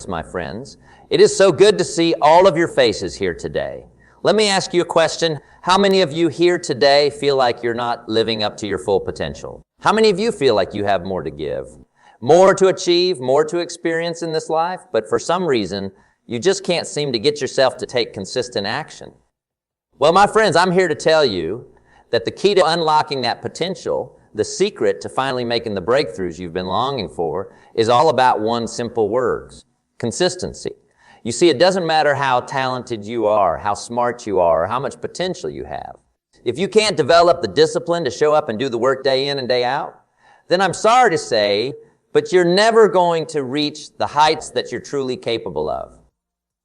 My friends. It is so good to see all of your faces here today. Let me ask you a question. How many of you here today feel like you're not living up to your full potential? How many of you feel like you have more to give, more to achieve, more to experience in this life, but for some reason, you just can't seem to get yourself to take consistent action? Well, my friends, I'm here to tell you that the key to unlocking that potential, the secret to finally making the breakthroughs you've been longing for, is all about one simple word: consistency. You see, it doesn't matter how talented you are, how smart you are, or how much potential you have. If you can't develop the discipline to show up and do the work day in and day out, then I'm sorry to say, but you're never going to reach the heights that you're truly capable of.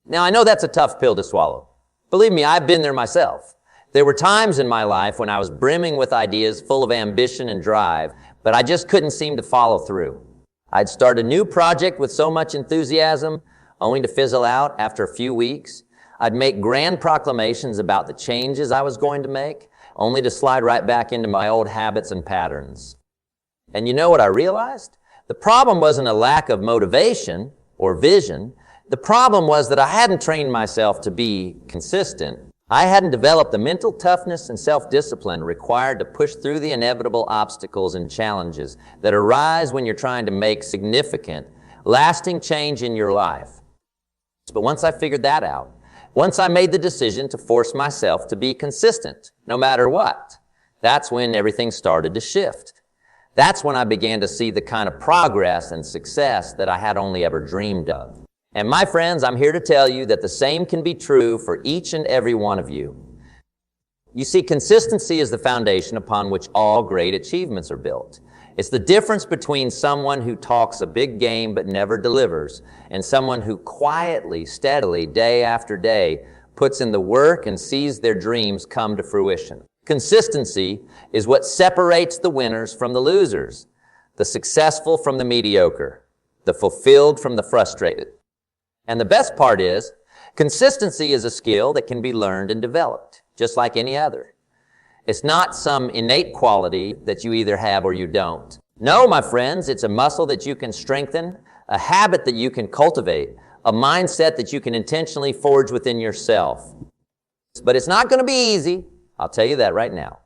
Now, I know that's a tough pill to swallow. Believe me, I've been there myself. There were times in my life when I was brimming with ideas, full of ambition and drive, but I just couldn't seem to follow through. I'd start a new project with so much enthusiasm, only to fizzle out after a few weeks. I'd make grand proclamations about the changes I was going to make, only to slide right back into my old habits and patterns. And you know what I realized? The problem wasn't a lack of motivation or vision. The problem was that I hadn't trained myself to be consistent. I hadn't developed the mental toughness and self-discipline required to push through the inevitable obstacles and challenges that arise when you're trying to make significant, lasting change in your life. But once I figured that out, once I made the decision to force myself to be consistent, no matter what, that's when everything started to shift. That's when I began to see the kind of progress and success that I had only ever dreamed of. And my friends, I'm here to tell you that the same can be true for each and every one of you. You see, consistency is the foundation upon which all great achievements are built. It's the difference between someone who talks a big game but never delivers and someone who quietly, steadily, day after day, puts in the work and sees their dreams come to fruition. Consistency is what separates the winners from the losers, the successful from the mediocre, the fulfilled from the frustrated. And the best part is, consistency is a skill that can be learned and developed, just like any other. It's not some innate quality that you either have or you don't. No, my friends, it's a muscle that you can strengthen, a habit that you can cultivate, a mindset that you can intentionally forge within yourself. But it's not going to be easy, I'll tell you that right now.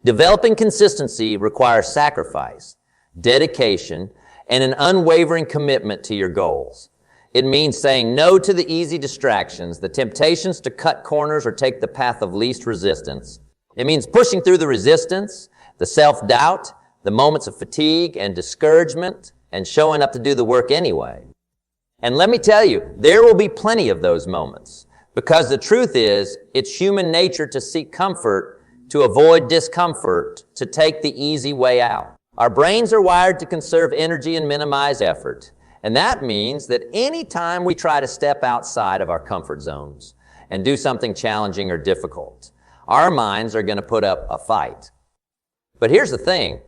Developing consistency requires sacrifice, dedication, and an unwavering commitment to your goals. It means saying no to the easy distractions, the temptations to cut corners or take the path of least resistance. It means pushing through the resistance, the self-doubt, the moments of fatigue and discouragement, and showing up to do the work anyway. And let me tell you, there will be plenty of those moments, because the truth is, it's human nature to seek comfort, to avoid discomfort, to take the easy way out. Our brains are wired to conserve energy and minimize effort. And that means that any time we try to step outside of our comfort zones and do something challenging or difficult, our minds are going to put up a fight. But here's the thing.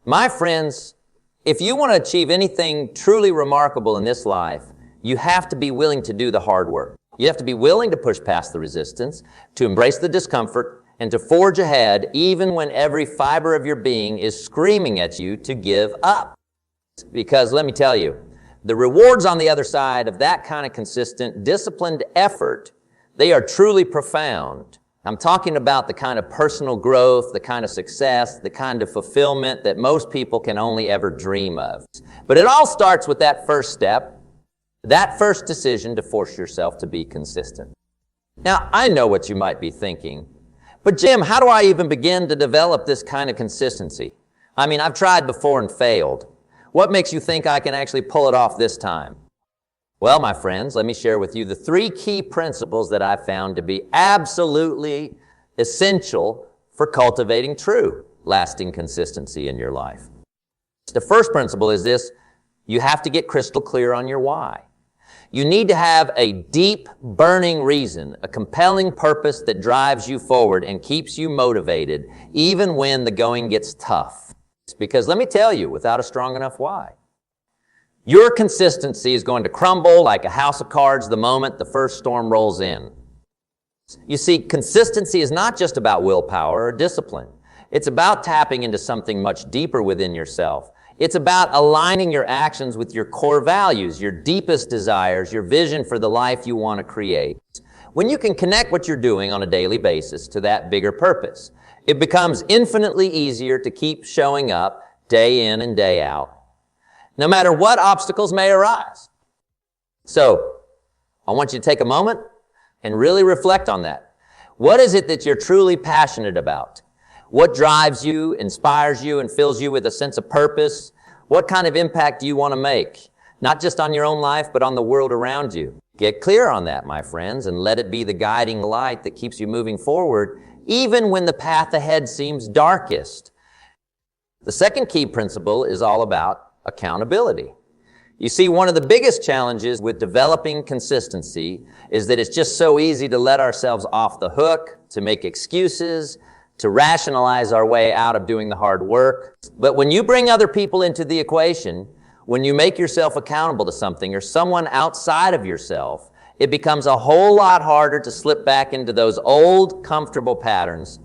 My friends, if you want to achieve anything truly remarkable in this life, you have to be willing to do the hard work. You have to be willing to push past the resistance, to embrace the discomfort, and to forge ahead even when every fiber of your being is screaming at you to give up. Because let me tell you, the rewards on the other side of that kind of consistent, disciplined effort, they are truly profound. I'm talking about the kind of personal growth, the kind of success, the kind of fulfillment that most people can only ever dream of. But it all starts with that first step, that first decision to force yourself to be consistent. Now, I know what you might be thinking, but Jim, how do I even begin to develop this kind of consistency? I mean, I've tried before and failed. What makes you think I can actually pull it off this time? Well, my friends, let me share with you the 3 key principles that I found to be absolutely essential for cultivating true, lasting consistency in your life. The first principle is this: you have to get crystal clear on your why. You need to have a deep, burning reason, a compelling purpose that drives you forward and keeps you motivated, even when the going gets tough. Because let me tell you, without a strong enough why, your consistency is going to crumble like a house of cards the moment the first storm rolls in. You see, consistency is not just about willpower or discipline. It's about tapping into something much deeper within yourself. It's about aligning your actions with your core values, your deepest desires, your vision for the life you want to create. When you can connect what you're doing on a daily basis to that bigger purpose, it becomes infinitely easier to keep showing up day in and day out, no matter what obstacles may arise. So, I want you to take a moment and really reflect on that. What is it that you're truly passionate about? What drives you, inspires you, and fills you with a sense of purpose? What kind of impact do you want to make? Not just on your own life, but on the world around you. Get clear on that, my friends, and let it be the guiding light that keeps you moving forward, even when the path ahead seems darkest. The second key principle is all about accountability. You see, one of the biggest challenges with developing consistency is that it's just so easy to let ourselves off the hook, to make excuses, to rationalize our way out of doing the hard work. But when you bring other people into the equation, when you make yourself accountable to something or someone outside of yourself, it becomes a whole lot harder to slip back into those old, comfortable patterns.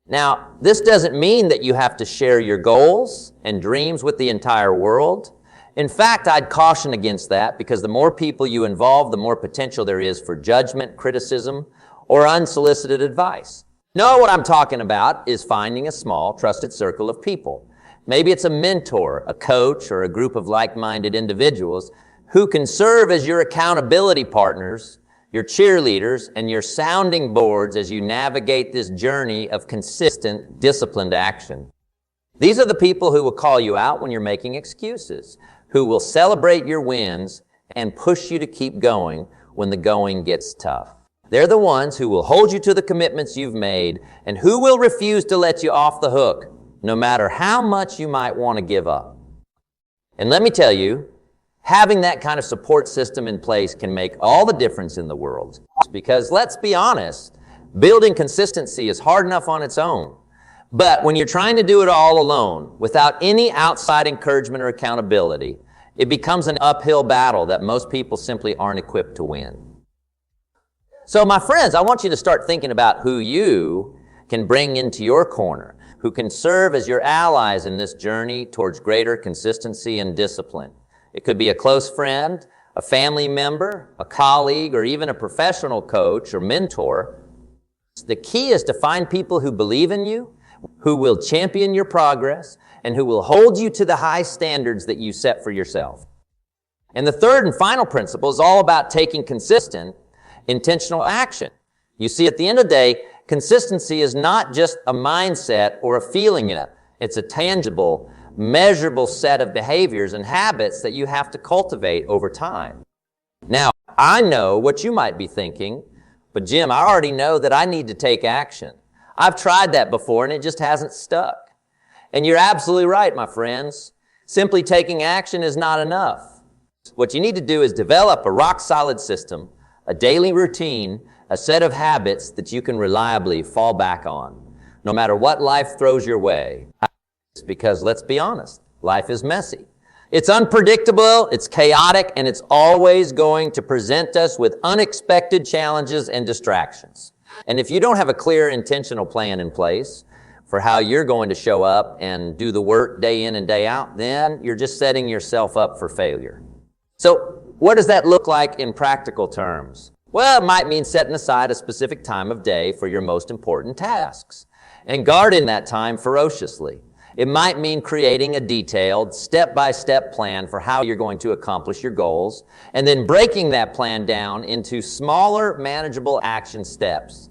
Now, this doesn't mean that you have to share your goals and dreams with the entire world. In fact, I'd caution against that because the more people you involve, the more potential there is for judgment, criticism, or unsolicited advice. No, what I'm talking about is finding a small, trusted circle of people. Maybe it's a mentor, a coach, or a group of like-minded individuals who can serve as your accountability partners, your cheerleaders, and your sounding boards as you navigate this journey of consistent, disciplined action. These are the people who will call you out when you're making excuses, who will celebrate your wins and push you to keep going when the going gets tough. They're the ones who will hold you to the commitments you've made and who will refuse to let you off the hook, no matter how much you might want to give up. And let me tell you, having that kind of support system in place can make all the difference in the world. Because let's be honest, building consistency is hard enough on its own. But when you're trying to do it all alone, without any outside encouragement or accountability, it becomes an uphill battle that most people simply aren't equipped to win. So my friends, I want you to start thinking about who you can bring into your corner, who can serve as your allies in this journey towards greater consistency and discipline. It could be a close friend, a family member, a colleague, or even a professional coach or mentor. The key is to find people who believe in you, who will champion your progress, and who will hold you to the high standards that you set for yourself. And the third and final principle is all about taking consistent, intentional action. You see, at the end of the day, consistency is not just a mindset or a feeling yet. It's a tangible, measurable set of behaviors and habits that you have to cultivate over time. Now, I know what you might be thinking, but Jim, I already know that I need to take action. I've tried that before and it just hasn't stuck. And you're absolutely right, my friends. Simply taking action is not enough. What you need to do is develop a rock-solid system, a daily routine, a set of habits that you can reliably fall back on, no matter what life throws your way. Because let's be honest, life is messy. It's unpredictable, it's chaotic, and it's always going to present us with unexpected challenges and distractions. And if you don't have a clear, intentional plan in place for how you're going to show up and do the work day in and day out, then you're just setting yourself up for failure. So, what does that look like in practical terms? Well, it might mean setting aside a specific time of day for your most important tasks and guarding that time ferociously. It might mean creating a detailed, step-by-step plan for how you're going to accomplish your goals and then breaking that plan down into smaller, manageable action steps.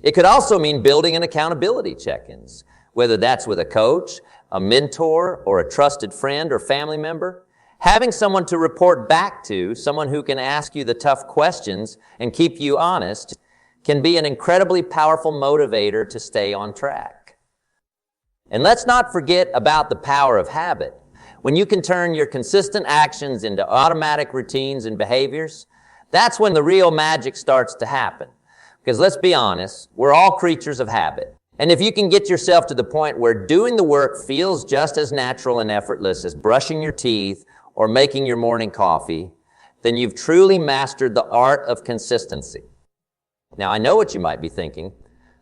It could also mean building an accountability check-ins, whether that's with a coach, a mentor, or a trusted friend or family member. Having someone to report back to, someone who can ask you the tough questions and keep you honest, can be an incredibly powerful motivator to stay on track. And let's not forget about the power of habit. When you can turn your consistent actions into automatic routines and behaviors, that's when the real magic starts to happen. Because let's be honest, we're all creatures of habit. And if you can get yourself to the point where doing the work feels just as natural and effortless as brushing your teeth or making your morning coffee, then you've truly mastered the art of consistency. Now, I know what you might be thinking.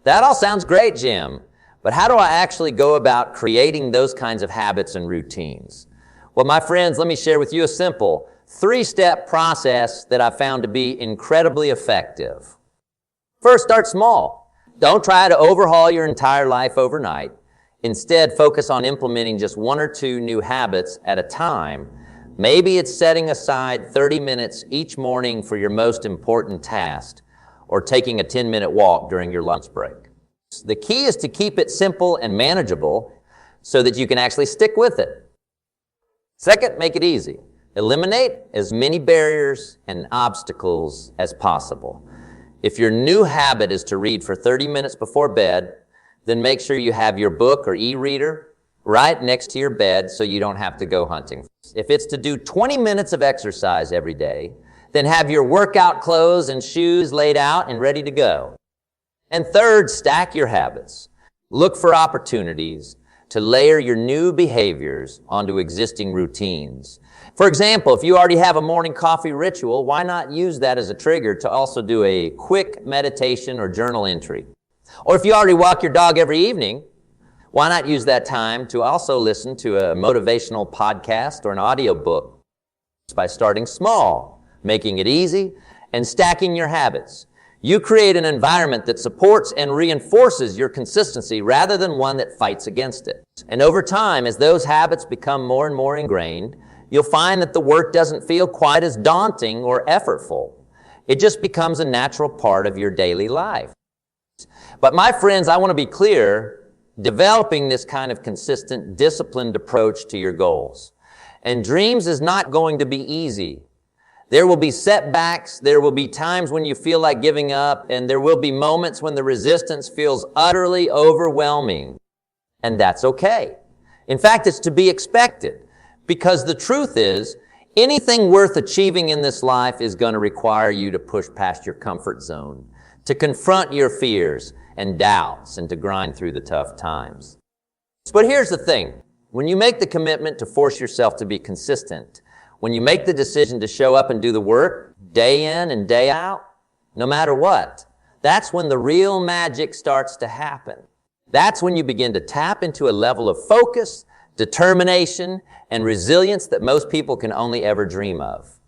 That all sounds great, Jim, But how do I actually go about creating those kinds of habits and routines? Well, my friends, let me share with you a simple 3-step process that I found to be incredibly effective. First, start small. Don't try to overhaul your entire life overnight. Instead, focus on implementing just 1 or 2 new habits at a time. Maybe it's setting aside 30 minutes each morning for your most important task, or taking a 10-minute walk during your lunch break. The key is to keep it simple and manageable so that you can actually stick with it. Second, make it easy. Eliminate as many barriers and obstacles as possible. If your new habit is to read for 30 minutes before bed, then make sure you have your book or e-reader right next to your bed so you don't have to go hunting. If it's to do 20 minutes of exercise every day, then have your workout clothes and shoes laid out and ready to go. And third, stack your habits. Look for opportunities to layer your new behaviors onto existing routines. For example, if you already have a morning coffee ritual, why not use that as a trigger to also do a quick meditation or journal entry? Or if you already walk your dog every evening, why not use that time to also listen to a motivational podcast or an audiobook? By starting small, making it easy, and stacking your habits. You create an environment that supports and reinforces your consistency rather than one that fights against it. And over time, as those habits become more and more ingrained, you'll find that the work doesn't feel quite as daunting or effortful. It just becomes a natural part of your daily life. But my friends, I want to be clear, developing this kind of consistent, disciplined approach to your goals. And dreams is not going to be easy. There will be setbacks, there will be times when you feel like giving up, and there will be moments when the resistance feels utterly overwhelming. And that's okay. In fact, it's to be expected, because the truth is, anything worth achieving in this life is going to require you to push past your comfort zone, to confront your fears and doubts, and to grind through the tough times. But here's the thing. When you make the commitment to force yourself to be consistent, when you make the decision to show up and do the work day in and day out, no matter what, that's when the real magic starts to happen. That's when you begin to tap into a level of focus, determination, and resilience that most people can only ever dream of.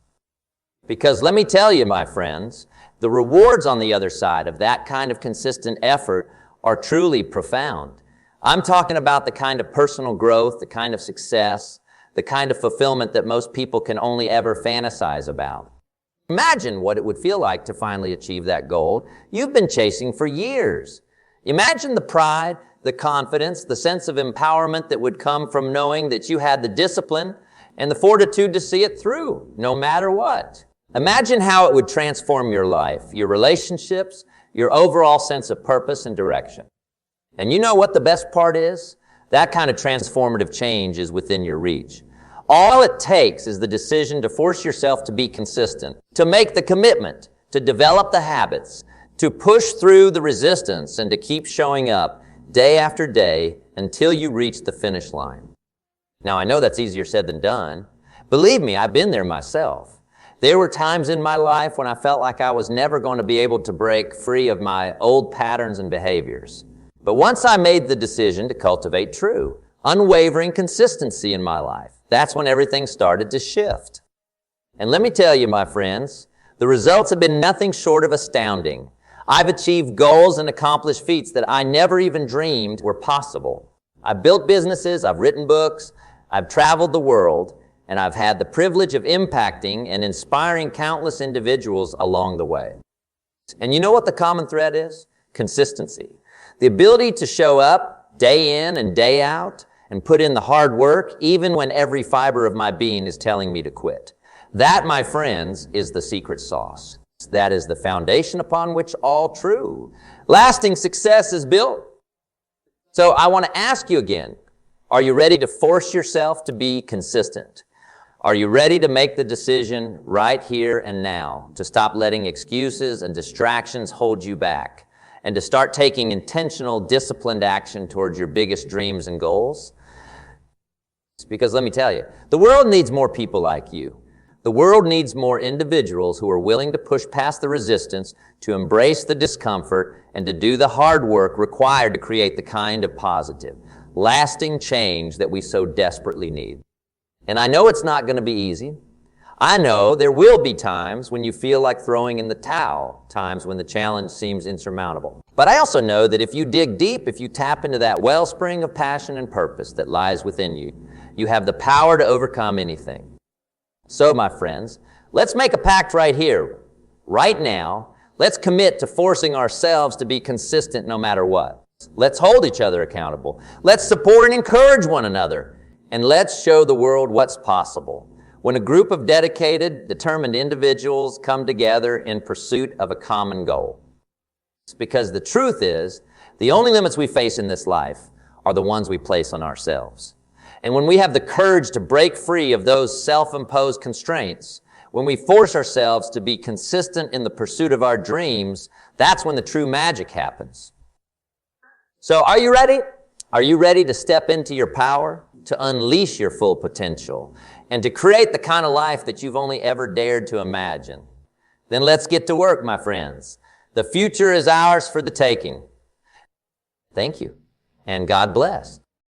Because let me tell you, my friends, the rewards on the other side of that kind of consistent effort are truly profound. I'm talking about the kind of personal growth, the kind of success, the kind of fulfillment that most people can only ever fantasize about. Imagine what it would feel like to finally achieve that goal you've been chasing for years. Imagine the pride, the confidence, the sense of empowerment that would come from knowing that you had the discipline and the fortitude to see it through, no matter what. Imagine how it would transform your life, your relationships, your overall sense of purpose and direction. And you know what the best part is? That kind of transformative change is within your reach. All it takes is the decision to force yourself to be consistent, to make the commitment, to develop the habits, to push through the resistance, and to keep showing up day after day until you reach the finish line. Now, I know that's easier said than done. Believe me, I've been there myself. There were times in my life when I felt like I was never going to be able to break free of my old patterns and behaviors. But once I made the decision to cultivate true, unwavering consistency in my life, that's when everything started to shift. And let me tell you, my friends, the results have been nothing short of astounding. I've achieved goals and accomplished feats that I never even dreamed were possible. I've built businesses, I've written books, I've traveled the world, and I've had the privilege of impacting and inspiring countless individuals along the way. And you know what the common thread is? Consistency. The ability to show up day in and day out and put in the hard work even when every fiber of my being is telling me to quit. That, my friends, is the secret sauce. That is the foundation upon which all true, lasting success is built. So I want to ask you again, are you ready to force yourself to be consistent? Are you ready to make the decision right here and now to stop letting excuses and distractions hold you back and to start taking intentional, disciplined action towards your biggest dreams and goals? Because let me tell you, the world needs more people like you. The world needs more individuals who are willing to push past the resistance, to embrace the discomfort, and to do the hard work required to create the kind of positive, lasting change that we so desperately need. And I know it's not going to be easy. I know there will be times when you feel like throwing in the towel, times when the challenge seems insurmountable. But I also know that if you dig deep, if you tap into that wellspring of passion and purpose that lies within you, you have the power to overcome anything. So, my friends, let's make a pact right here, right now. Let's commit to forcing ourselves to be consistent no matter what. Let's hold each other accountable. Let's support and encourage one another. And let's show the world what's possible when a group of dedicated, determined individuals come together in pursuit of a common goal. Because the truth is, the only limits we face in this life are the ones we place on ourselves. And when we have the courage to break free of those self-imposed constraints, when we force ourselves to be consistent in the pursuit of our dreams, that's when the true magic happens. So are you ready? Are you ready to step into your power, to unleash your full potential, and to create the kind of life that you've only ever dared to imagine? Then let's get to work, my friends. The future is ours for the taking. Thank you, and God bless.